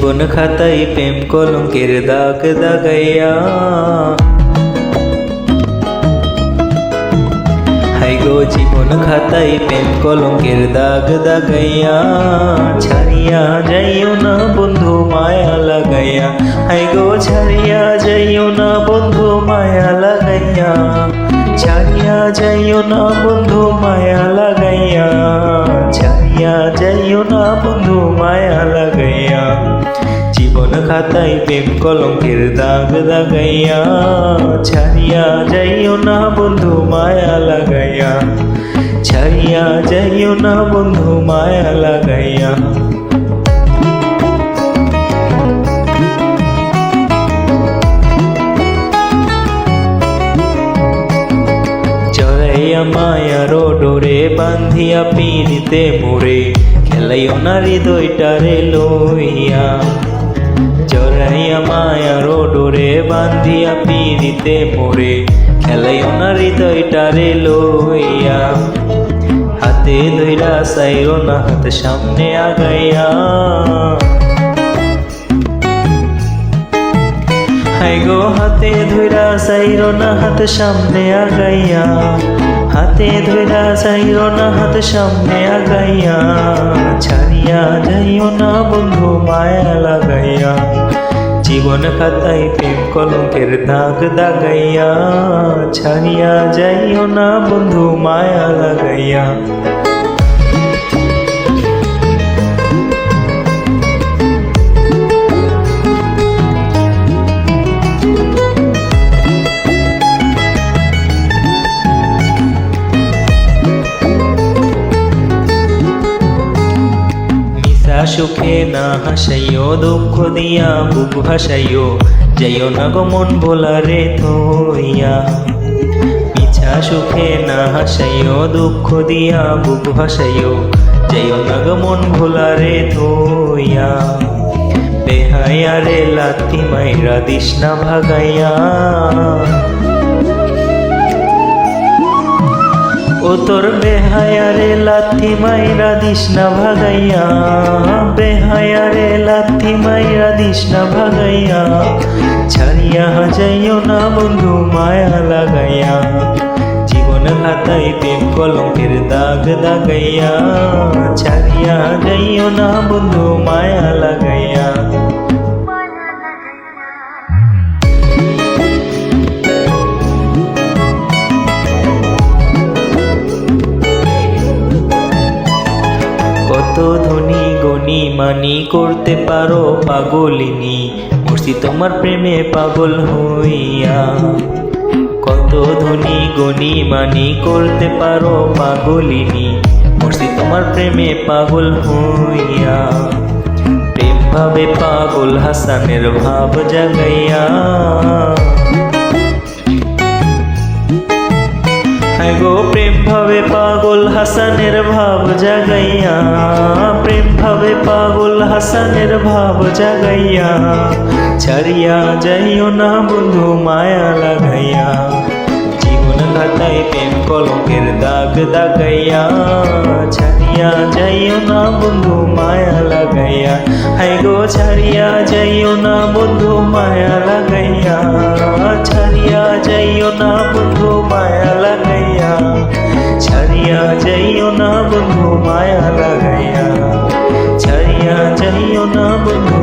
জীবন খাতায় প্রেম কলঙ্কের দাগ দাগাইয়া, হাই গো জীবন খাতায় প্রেম কলঙ্কের দাগ দাগাইয়া, ছাড়িয়া যাইও না বন্ধু মায়া লাগাইয়া, হাই গো ছাড়িয়া যাইও না বন্ধু মায়া লাগাইয়া, ছাড়িয়া যাইও না বন্ধু মায়া লাগাইয়া, ছাড়িয়া যাইও না বন্ধু মায়া লাগাইয়া, জীবন খাতায় প্রেম কলঙ্কের দাগ দাগাইয়া, ছাড়িয়া যাইও না বন্ধু মায়া লাগাইয়া, ছাড়িয়া যাইও না বন্ধু মায়া লাগাইয়া। চড়াইয়া মায়ার ডোরে বান্ধিয়া পিড়িতে মোরে, খেলাইও না হৃদয়টারে লইয়া, চড়াইয়া মায়ার ডোরে বান্ধিয়া পিড়িতে মোরে, খেলাইও না হৃদয়টারে লইয়া, হাতে ধইরা চাইরো না হাত সামনে আগাইয়া, হাই গো হাতে ধইরা চাইরো না হাত সামনে আগাইয়া, হাতে ধইরা চাইরো না হাত সামনে আগাইয়া, ছাড়িয়া যাইও না বন্ধু মায়া লাগাইয়া, জীবন খাতায় প্রেম কলঙ্কের দাগ দাগাইয়া, ছাড়িয়া যাইও না বন্ধু মায়া লাগাইয়া। সুখে না হাসাইও, দুঃখ দিয়া বুক ভাসাইও, যাইও না গো মন ভোলারে থইয়া, মিছা সুখে না হাসাইও, দুঃখ দিয়া বুক ভাসাইও, যাইও না গো মন ভোলারে থইয়া, বেহায়ারে লাথি মাইরা দিস না ভাগাইয়া, ও তোর বেহায়ারে লাথি মাইরা দিস না ভাগাইয়া, বেহায়ারে লাথি মাইরা দিস না ভাগাইয়া, ছাড়িয়া যাইও না বন্ধু মায়া লাগাইয়া, জীবন খাতায় প্রেম কলঙ্কের দাগ দাগাইয়া, ছাড়িয়া যাইও না বন্ধু মায়া লাগাইয়া। কত ধনী গনি মানি করতে পারো পাগলিনী, মরছি তোমার প্রেমে পাগল হইয়া, কত ধনী গনি মানি করতে পারো পাগলিনী, মরছি তোমার প্রেমে পাগল হইয়া, প্রেম ভাবে পাগল হাসানের ভাব জাগাইয়া, হাই গো প্রেম ভাবে পাগল হাসানের ভাব জাগাইয়া, প্রেম ভাবে পাগল হাসানের ভাব জাগাইয়া, ছাড়িয়া যাইও না বন্ধু মায়া লাগাইয়া, জীবন খাতায় প্রেম কলঙ্কের দাগ দাগাইয়া, ছাড়িয়া যাইও না বন্ধু মায়া লাগাইয়া, হাই গো ছাড়িয়া যাইও না বন্ধু মায়া লাগাইয়া, ছাড়িয়া যাইও না বন্ধু মায়া লাগাইয়া, ছাড়িয়া যাইও না বন্ধু মায়া লাগাইয়া, ছাড়িয়া যাইও না বন্ধু